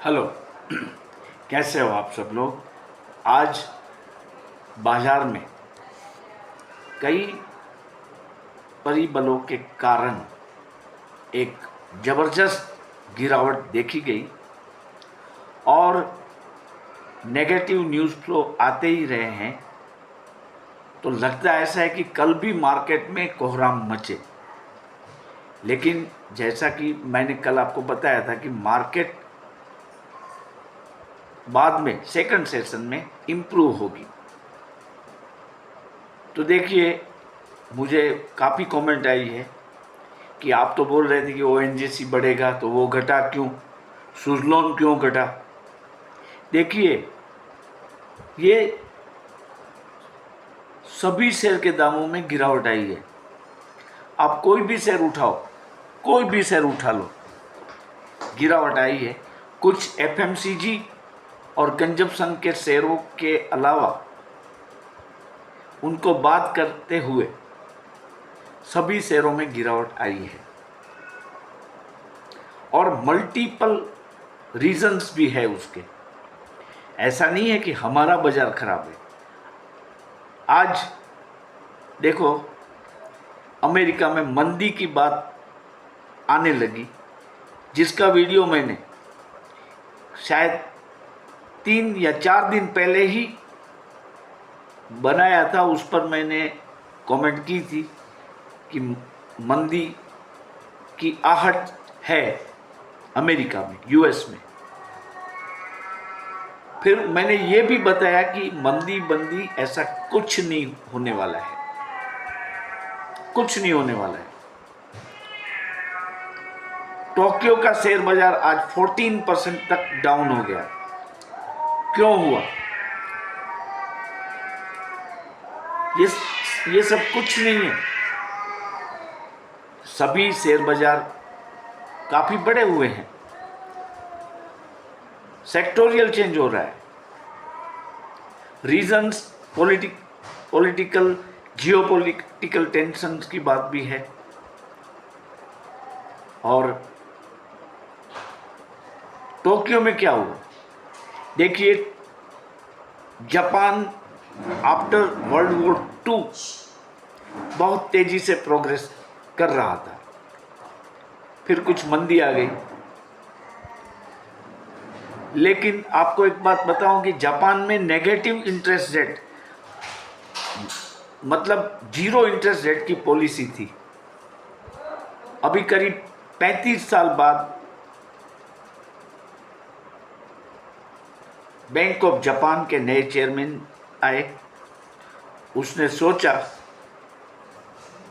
Hello. कैसे हो आप सब लोग। आज बाजार में कई परिबलों के कारण एक ज़बरदस्त गिरावट देखी गई और नेगेटिव न्यूज़ फ्लो आते ही रहे हैं। तो लगता ऐसा है कि कल भी मार्केट में कोहराम मचे, लेकिन जैसा कि मैंने कल आपको बताया था कि मार्केट बाद में सेकंड सेशन में इम्प्रूव होगी। तो देखिए, मुझे काफ़ी कमेंट आई है कि आप तो बोल रहे थे कि ओएनजीसी बढ़ेगा तो वो घटा क्यों, सुजलॉन क्यों घटा। देखिए, ये सभी शेयर के दामों में गिरावट आई है। आप कोई भी शेयर उठाओ, कोई भी शेयर उठा लो, गिरावट आई है। कुछ एफएमसीजी और कंजप्शन के शेयरों के अलावा उनको बात करते हुए सभी शेयरों में गिरावट आई है और मल्टीपल रीजंस भी है उसके। ऐसा नहीं है कि हमारा बाजार खराब है। आज देखो, अमेरिका में मंदी की बात आने लगी, जिसका वीडियो मैंने शायद 3 या 4 दिन पहले ही बनाया था। उस पर मैंने कमेंट की थी कि मंदी की आहट है अमेरिका में, यूएस में। फिर मैंने ये भी बताया कि मंदी बंदी ऐसा कुछ नहीं होने वाला है, कुछ नहीं होने वाला है। टोक्यो का शेयर बाजार आज 14% तक डाउन हो गया। क्यों हुआ? ये सब कुछ नहीं है। सभी शेयर बाजार काफी बड़े हुए हैं। सेक्टोरियल चेंज हो रहा है। रीजंस पॉलिटिकल जियोपॉलिटिकल टेंशंस की बात भी है। और टोक्यो में क्या हुआ? देखिए, जापान आफ्टर वर्ल्ड वॉर 2 बहुत तेजी से प्रोग्रेस कर रहा था, फिर कुछ मंदी आ गई। लेकिन आपको एक बात बताऊं कि जापान में नेगेटिव इंटरेस्ट रेट, मतलब 0 इंटरेस्ट रेट की पॉलिसी थी। अभी करीब 35 साल बाद बैंक ऑफ जापान के नए चेयरमैन आए। उसने सोचा,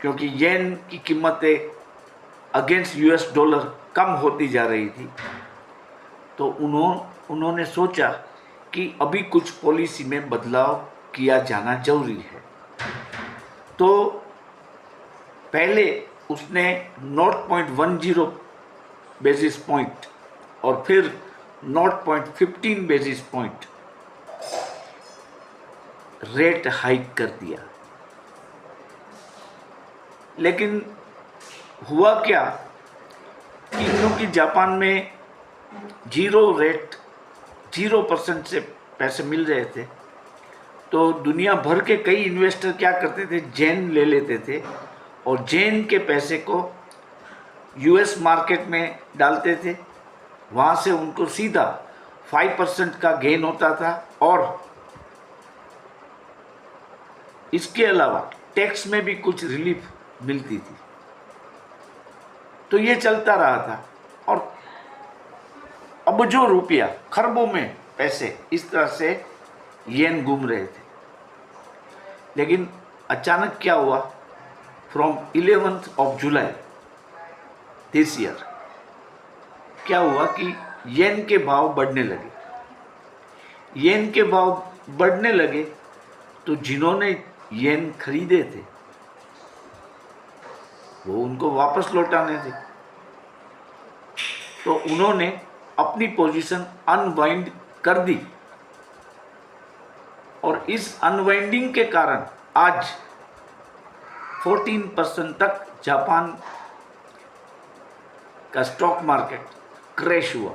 क्योंकि येन की कीमतें अगेंस्ट यूएस डॉलर कम होती जा रही थी, तो उन्होंने सोचा कि अभी कुछ पॉलिसी में बदलाव किया जाना जरूरी है। तो पहले उसने 0.10 बेसिस पॉइंट और फिर 0.15 बेसिस पॉइंट रेट हाइक कर दिया। लेकिन हुआ क्या कि क्योंकि जापान में 0% से पैसे मिल रहे थे, तो दुनिया भर के कई इन्वेस्टर क्या करते थे, जेन ले लेते थे और जेन के पैसे को यूएस मार्केट में डालते थे। वहाँ से उनको सीधा 5% का गेन होता था और इसके अलावा टैक्स में भी कुछ रिलीफ मिलती थी। तो ये चलता रहा था और अबजों रुपया, खरबों में पैसे इस तरह से येन घूम रहे थे। लेकिन अचानक क्या हुआ, from 11th of July this year क्या हुआ कि येन के भाव बढ़ने लगे। येन के भाव बढ़ने लगे तो जिन्होंने येन खरीदे थे वो उनको वापस लौटाने थे, तो उन्होंने अपनी पोजीशन अनवाइंड कर दी। और इस अनवाइंडिंग के कारण आज 14% तक जापान का स्टॉक मार्केट क्रैश हुआ।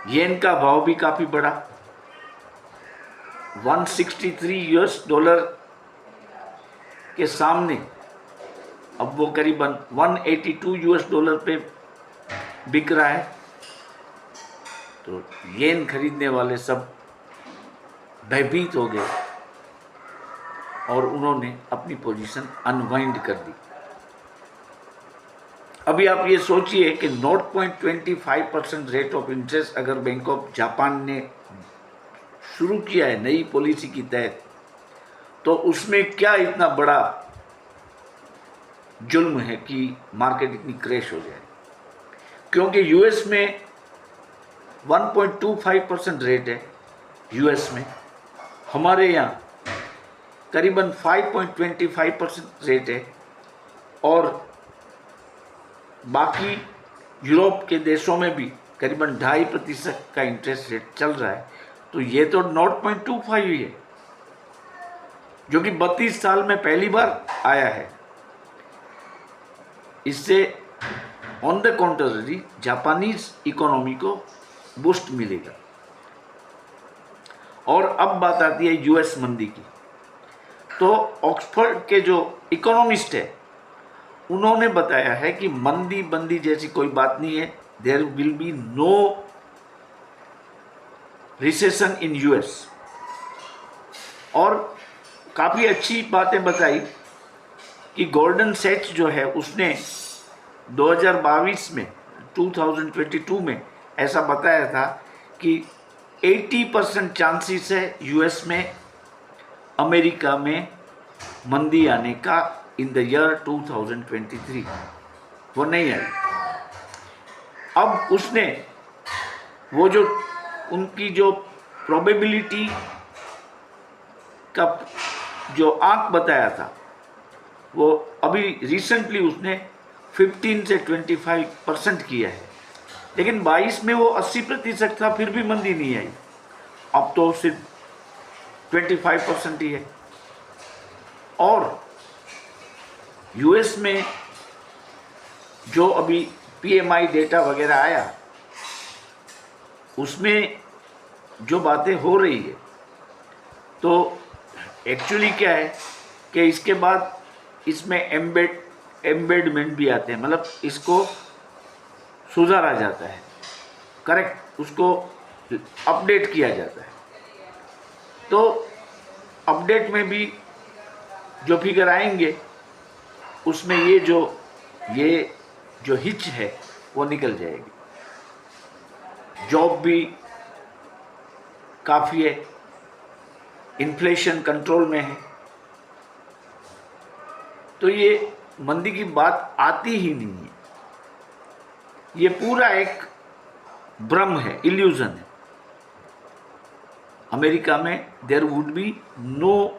येन का भाव भी काफ़ी बढ़ा, 163 यूएस डॉलर के सामने अब वो करीबन 182 यूएस डॉलर पे बिक रहा है। तो येन खरीदने वाले सब भयभीत हो गए और उन्होंने अपनी पोजीशन अनवाइंड कर दी। अभी आप ये सोचिए कि 0.25% रेट ऑफ इंटरेस्ट अगर बैंक ऑफ जापान ने शुरू किया है नई पॉलिसी की तहत, तो उसमें क्या इतना बड़ा जुल्म है कि मार्केट इतनी क्रैश हो जाए। क्योंकि यूएस में 1.25% रेट है यूएस में, हमारे यहाँ करीबन 5.25% रेट है, और बाकी यूरोप के देशों में भी करीबन 2.5% का इंटरेस्ट रेट चल रहा है। तो ये तो 0.25 ही है, जो कि 32 साल में पहली बार आया है। इससे on the contrary Japanese economy को बूस्ट मिलेगा। और अब बात आती है यूएस मंदी की। तो ऑक्सफोर्ड के जो इकोनॉमिस्ट है उन्होंने बताया है कि मंदी बंदी जैसी कोई बात नहीं है, there will be no recession in US. और काफ़ी अच्छी बातें बताई कि गोल्डन सैच्स जो है उसने 2022 में ऐसा बताया था कि 80% चांसेस है यूएस में, अमेरिका में मंदी आने का इन द ईयर 2023। वो नहीं आई। अब उसने वो जो उनकी जो प्रोबेबिलिटी का जो आंक बताया था, वो अभी रिसेंटली उसने 15 से 25% किया है। लेकिन 22 में वो 80% था, फिर भी मंदी नहीं आई। अब तो सिर्फ 25% ही है। और यूएस में जो अभी पीएमआई डेटा वगैरह आया, उसमें जो बातें हो रही है, तो एक्चुअली क्या है कि इसके बाद इसमें एम्बेडमेंट भी आते हैं, मतलब इसको सुधारा जाता है, करेक्ट, उसको अपडेट किया जाता है। तो अपडेट में भी जो फिगर आएंगे उसमें ये जो हिच है वो निकल जाएगी। जॉब भी काफ़ी है, इन्फ्लेशन कंट्रोल में है। तो ये मंदी की बात आती ही नहीं है। ये पूरा एक भ्रम है, इल्यूजन है। अमेरिका में there would be no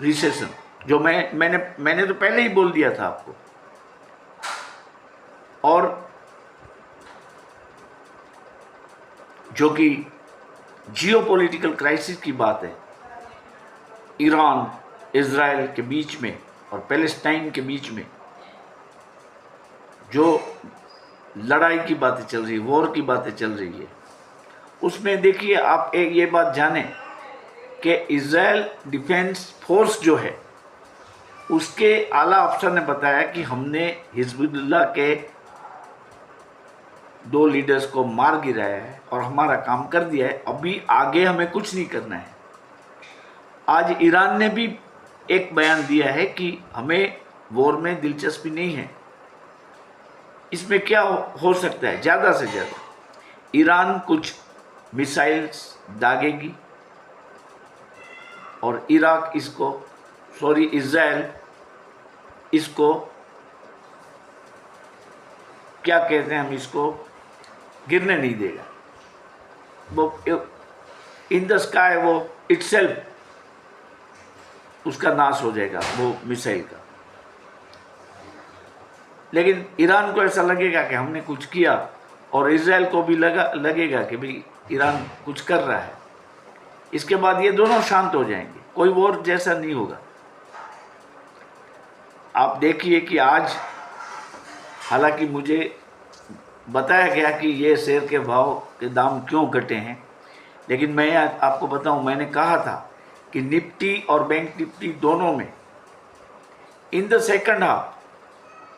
recession, जो मैंने तो पहले ही बोल दिया था आपको। और जो कि जियोपॉलिटिकल क्राइसिस की बात है, ईरान इजराइल के बीच में और पैलेस्टाइन के बीच में जो लड़ाई की बातें चल रही है, वॉर की बातें चल रही है, उसमें देखिए आप एक ये बात जानें कि इजराइल डिफेंस फोर्स जो है उसके आला अफसर ने बताया कि हमने हिजबुल्लाह के 2 लीडर्स को मार गिराया है और हमारा काम कर दिया है, अभी आगे हमें कुछ नहीं करना है। आज ईरान ने भी एक बयान दिया है कि हमें वॉर में दिलचस्पी नहीं है। इसमें क्या हो सकता है? ज़्यादा से ज़्यादा ईरान कुछ मिसाइल्स दागेगी और इजराइल इसको क्या कहते हैं, हम इसको गिरने नहीं देगा। वो इन द स्काई वो इटसेल्फ उसका नाश हो जाएगा, वो मिसाइल का। लेकिन ईरान को ऐसा लगेगा कि हमने कुछ किया, और इजराइल को भी लगेगा कि भाई ईरान कुछ कर रहा है। इसके बाद ये दोनों शांत हो जाएंगे, कोई वॉर जैसा नहीं होगा। आप देखिए कि आज, हालांकि मुझे बताया गया कि ये शेयर के भाव के दाम क्यों घटे हैं, लेकिन मैं आपको बताऊं, मैंने कहा था कि निफ्टी और बैंक निफ्टी दोनों में इन द सेकंड हाफ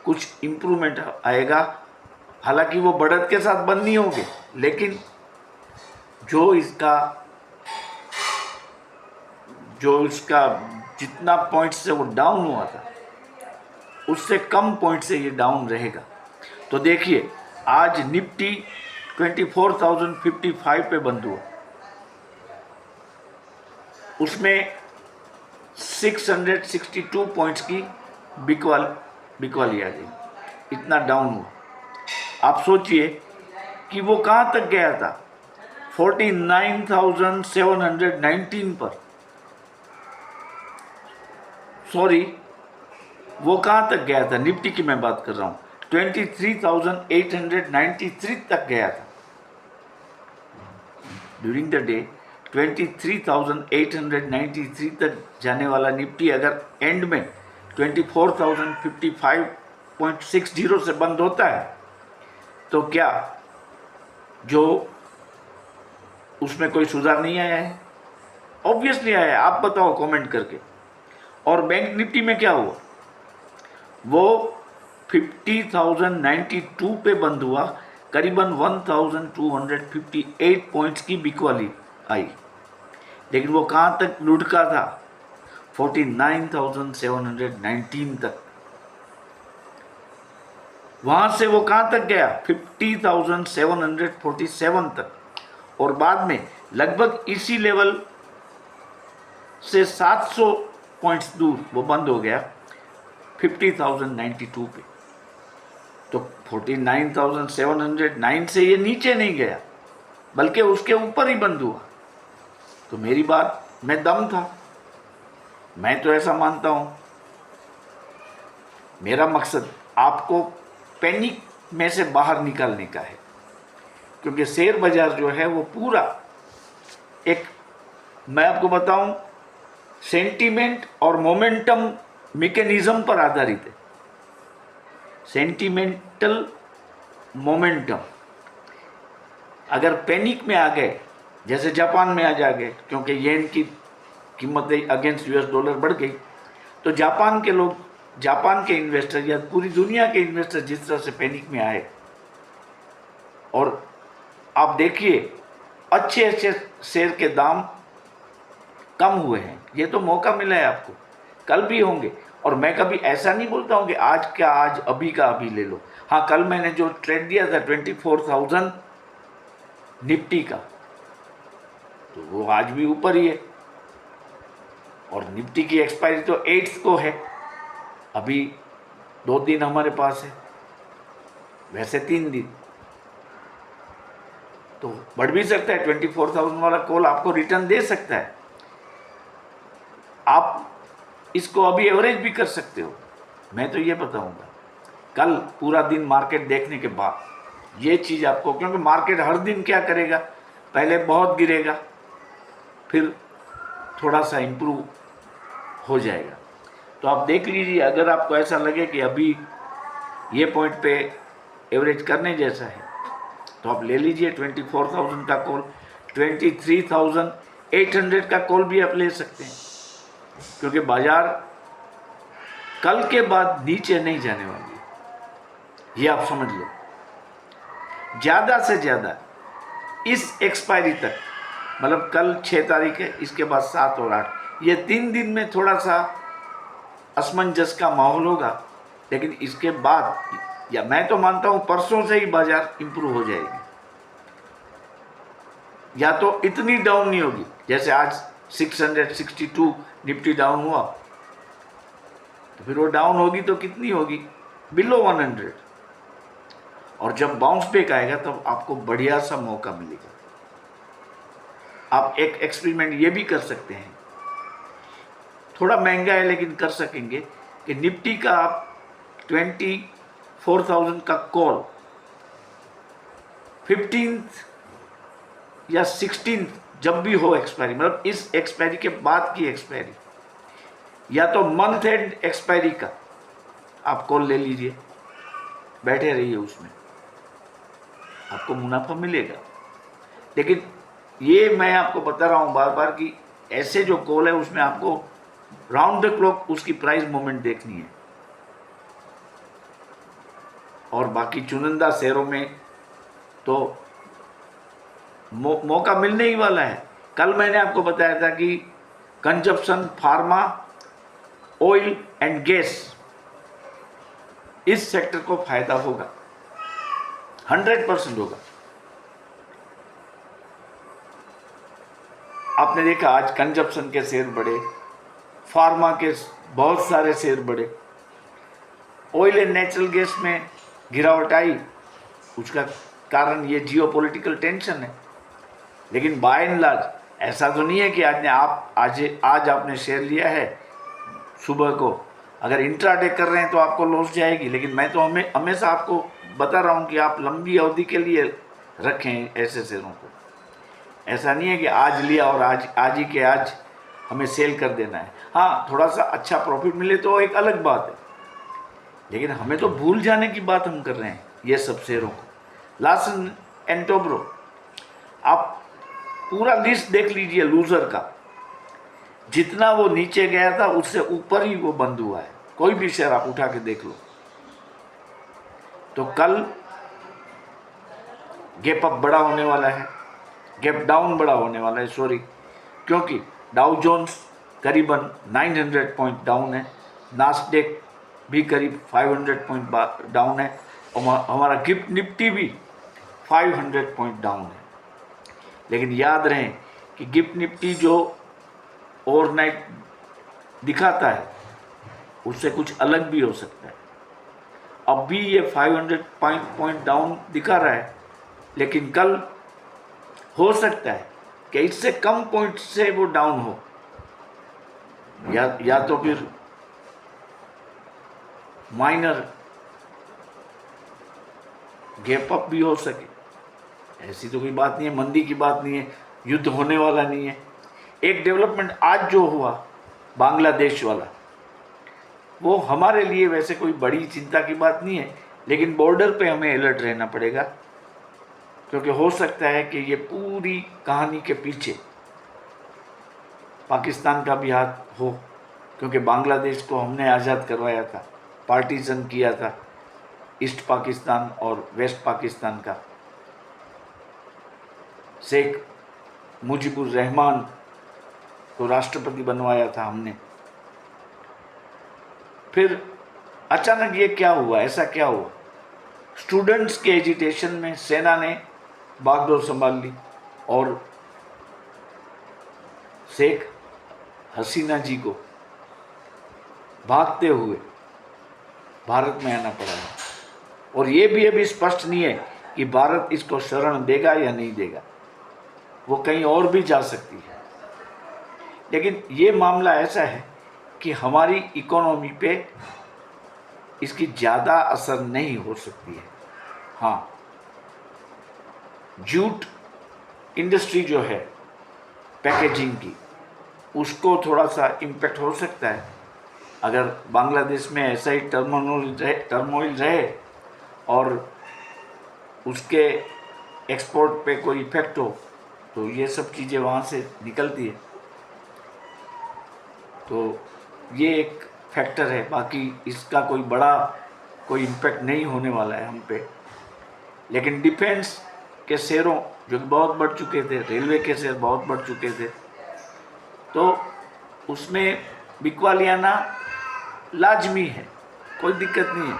कुछ इम्प्रूवमेंट आएगा। हालांकि वो बढ़त के साथ बंद नहीं होंगे, लेकिन जो इसका जितना पॉइंट से वो डाउन हुआ था उससे कम पॉइंट से ये डाउन रहेगा। तो देखिए, आज निफ्टी 24,055 पे बंद हुआ, उसमें 662 पॉइंट्स की बिकवाली आ गई, इतना डाउन हुआ। आप सोचिए कि वो कहाँ तक गया था, 49,719 पर, सॉरी, वो कहाँ तक गया था, निफ्टी की मैं बात कर रहा हूँ, 23,893 तक गया था ड्यूरिंग द डे। 23,893 तक जाने वाला निफ्टी अगर एंड में 24,055.60 से बंद होता है तो क्या जो उसमें कोई सुधार नहीं आया है? ऑब्वियसली आया है, आप बताओ कमेंट करके। और बैंक निफ्टी में क्या हुआ, वो 50,092 पे बंद हुआ, करीबन 1,258 पॉइंट्स की बिकवाली आई, लेकिन वो कहाँ तक लुढ़का था, 49,719 तक। वहाँ से वो कहाँ तक गया, 50,747 तक, और बाद में लगभग इसी लेवल से 700 पॉइंट्स दूर वो बंद हो गया 50,092 पे। तो 49,709 से ये नीचे नहीं गया, बल्कि उसके ऊपर ही बंद हुआ। तो मेरी बात में दम था, मैं तो ऐसा मानता हूँ। मेरा मकसद आपको पैनिक में से बाहर निकालने का है, क्योंकि शेयर बाजार जो है वो पूरा एक, मैं आपको बताऊं, सेंटीमेंट और मोमेंटम मैकेनिज्म पर आधारित है। सेंटिमेंटल मोमेंटम, अगर पैनिक में आ गए, जैसे जापान में आ जाएंगे, क्योंकि येन की कीमतें अगेंस्ट यूएस डॉलर बढ़ गई, तो जापान के लोग, जापान के इन्वेस्टर या पूरी दुनिया के इन्वेस्टर जिस तरह से पैनिक में आए, और आप देखिए अच्छे अच्छे शेयर के दाम कम हुए हैं। ये तो मौका मिला है आपको, कल भी होंगे। और मैं कभी ऐसा नहीं बोलता हूँ कि आज क्या आज, अभी का अभी ले लो। हाँ, कल मैंने जो ट्रेड दिया था 24,000 निफ्टी का, तो वो आज भी ऊपर ही है, और निफ्टी की एक्सपायरी तो 8 को है, अभी 2 दिन हमारे पास है, वैसे 3 दिन, तो बढ़ भी सकता है। 24,000 वाला कॉल आपको रिटर्न दे सकता है। आप इसको अभी एवरेज भी कर सकते हो। मैं तो ये बताऊंगा, कल पूरा दिन मार्केट देखने के बाद ये चीज़ आपको, क्योंकि मार्केट हर दिन क्या करेगा, पहले बहुत गिरेगा, फिर थोड़ा सा इम्प्रूव हो जाएगा। तो आप देख लीजिए, अगर आपको ऐसा लगे कि अभी ये पॉइंट पे एवरेज करने जैसा है, तो आप ले लीजिए 24,000 का कॉल। 23,800 का कॉल भी आप ले सकते हैं, क्योंकि बाजार कल के बाद नीचे नहीं जाने वाली है, ये आप समझ लो। ज़्यादा से ज़्यादा इस एक्सपायरी तक, मतलब कल 6 तारीख है, इसके बाद 7 और 8, ये 3 दिन में थोड़ा सा असमंजस का माहौल होगा, लेकिन इसके बाद, या मैं तो मानता हूँ परसों से ही बाजार इंप्रूव हो जाएगी। या तो इतनी डाउन नहीं होगी, जैसे आज 662 निफ्टी डाउन हुआ, तो फिर वो डाउन होगी तो कितनी होगी, बिलो 100। और जब बाउंस बैक आएगा तब तो आपको बढ़िया सा मौका मिलेगा। आप एक एक्सपेरिमेंट ये भी कर सकते हैं, थोड़ा महंगा है लेकिन कर सकेंगे, कि निफ्टी का आप 24,000 का कॉल 15 या 16 जब भी हो एक्सपायरी, मतलब इस एक्सपायरी के बाद की एक्सपायरी, या तो मंथ एंड एक्सपायरी का आप कॉल ले लीजिए, बैठे रहिए उसमें। आपको मुनाफा मिलेगा। लेकिन ये मैं आपको बता रहा हूँ बार बार कि ऐसे जो कॉल है उसमें आपको राउंड द क्लॉक उसकी प्राइस मूवमेंट देखनी है, और बाकी चुनिंदा शेयरों में तो मौका मिलने ही वाला है। कल मैंने आपको बताया था कि consumption, pharma, oil and gas, इस सेक्टर को फायदा होगा, 100% होगा। आपने देखा आज कंजप्शन के शेयर बढ़े, फार्मा के बहुत सारे शेयर बढ़े, ऑयल एंड नेचुरल गैस में गिरावट आई, उसका कारण ये जियोपॉलिटिकल टेंशन है। लेकिन बाय एंड लार्ज ऐसा तो नहीं है कि आज आपने शेयर लिया है सुबह को, अगर इंट्राडे कर रहे हैं तो आपको लॉस जाएगी। लेकिन मैं तो हमेशा आपको बता रहा हूँ कि आप लंबी अवधि के लिए रखें ऐसे शेयरों को। ऐसा नहीं है कि आज लिया और आज ही के आज हमें सेल कर देना है। हाँ, थोड़ा सा अच्छा प्रॉफिट मिले तो एक अलग बात है, लेकिन हमें तो भूल जाने की बात हम कर रहे हैं ये सब शेयरों को। लार्सन एंड टोब्रो, आप पूरा लिस्ट देख लीजिए लूजर का, जितना वो नीचे गया था उससे ऊपर ही वो बंद हुआ है। कोई भी शेयर आप उठा के देख लो। तो कल गैप अप बड़ा होने वाला है, गैप डाउन बड़ा होने वाला है, सॉरी, क्योंकि डाउ जोन्स करीबन 900 पॉइंट डाउन है, नास्डेक भी करीब 500 पॉइंट डाउन है, और हमारा गिफ्ट निफ्टी भी 500 पॉइंट डाउन है। लेकिन याद रहे कि गिफ्ट निफ्टी जो ओवरनाइट दिखाता है उससे कुछ अलग भी हो सकता है। अब भी ये 500 पॉइंट डाउन दिखा रहा है, लेकिन कल हो सकता है कि इससे कम पॉइंट से वो डाउन हो, या तो फिर माइनर गैप अप भी हो सके। ऐसी तो कोई बात नहीं है, मंदी की बात नहीं है, युद्ध होने वाला नहीं है। एक डेवलपमेंट आज जो हुआ बांग्लादेश वाला, वो हमारे लिए वैसे कोई बड़ी चिंता की बात नहीं है, लेकिन बॉर्डर पे हमें अलर्ट रहना पड़ेगा, क्योंकि हो सकता है कि ये पूरी कहानी के पीछे पाकिस्तान का भी हाथ हो, क्योंकि बांग्लादेश को हमने आज़ाद करवाया था, पार्टीशन किया था ईस्ट पाकिस्तान और वेस्ट पाकिस्तान का। शेख मुजीबुर रहमान को राष्ट्रपति बनवाया था हमने। फिर अचानक ये क्या हुआ, ऐसा क्या हुआ? स्टूडेंट्स के एजिटेशन में सेना ने बागडोर संभाल ली और शेख हसीना जी को भागते हुए भारत में आना पड़ा है। और ये भी अभी स्पष्ट नहीं है कि भारत इसको शरण देगा या नहीं देगा, वो कहीं और भी जा सकती है। लेकिन ये मामला ऐसा है कि हमारी इकोनॉमी पे इसकी ज़्यादा असर नहीं हो सकती है। हाँ, जूट इंडस्ट्री जो है पैकेजिंग की, उसको थोड़ा सा इम्पेक्ट हो सकता है। अगर बांग्लादेश में ऐसा ही टर्मोइल रहे और उसके एक्सपोर्ट पे कोई इफेक्ट हो, तो ये सब चीज़ें वहाँ से निकलती है। तो ये एक फैक्टर है, बाकी इसका कोई इम्पेक्ट नहीं होने वाला है हम पे। लेकिन डिफेंस के शेयरों जो कि बहुत बढ़ चुके थे, रेलवे के शेयर बहुत बढ़ चुके थे, तो उसमें बिकवाली आना लाजमी है, कोई दिक्कत नहीं है।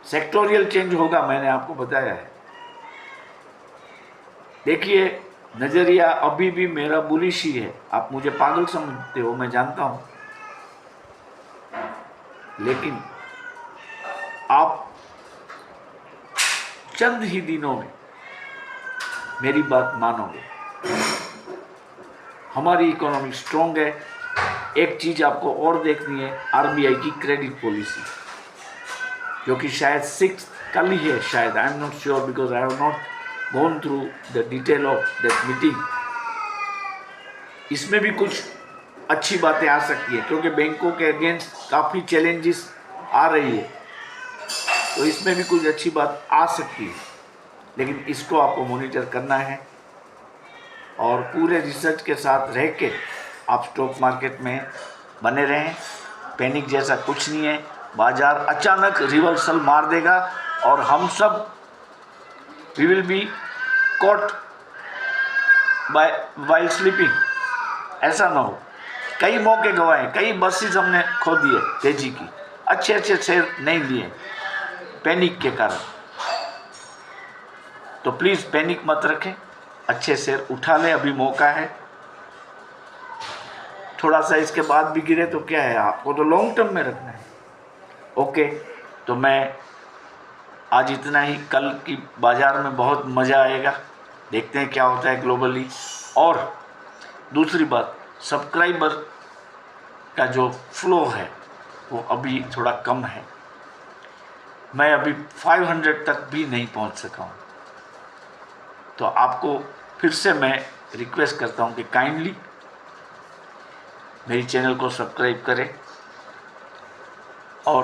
सेक्टोरियल चेंज होगा, मैंने आपको बताया है। देखिए, नज़रिया अभी भी मेरा बुलिश ही है। आप मुझे पागल समझते हो, मैं जानता हूँ, लेकिन आप चंद ही दिनों में मेरी बात मानोगे। हमारी इकोनॉमी स्ट्रॉन्ग है। एक चीज़ आपको और देखनी है, आरबीआई की क्रेडिट पॉलिसी, जो कि शायद 6 कल ही है शायद, I am not sure because I have not gone through the detail of that meeting। इसमें भी कुछ अच्छी बातें आ सकती है, क्योंकि बैंकों के अगेंस्ट काफ़ी चैलेंजेस आ रही है, तो इसमें भी कुछ अच्छी बात आ सकती है। लेकिन इसको आपको मॉनिटर करना है और पूरे रिसर्च के साथ रह के आप स्टॉक मार्केट में बने रहें। पैनिक जैसा कुछ नहीं है, बाजार अचानक रिवर्सल मार देगा और हम सब we will be caught by while sleeping. ऐसा ना हो, कई मौके गंवाए, कई बसेस हमने खो दिए तेजी की, अच्छे अच्छे शेयर नहीं लिए पैनिक के कारण। तो प्लीज़ पैनिक मत रखें, अच्छे शेयर उठा लें, अभी मौका है। थोड़ा सा इसके बाद भी गिरे तो क्या है, आपको तो लॉन्ग टर्म में रखना है। ओके, तो मैं आज इतना ही। कल की बाज़ार में बहुत मज़ा आएगा, देखते हैं क्या होता है ग्लोबली। और दूसरी बात, सब्सक्राइबर का जो फ्लो है वो अभी थोड़ा कम है, मैं अभी 500 तक भी नहीं पहुंच सका हूं। तो आपको फिर से मैं रिक्वेस्ट करता हूं कि काइंडली मेरी चैनल को सब्सक्राइब करें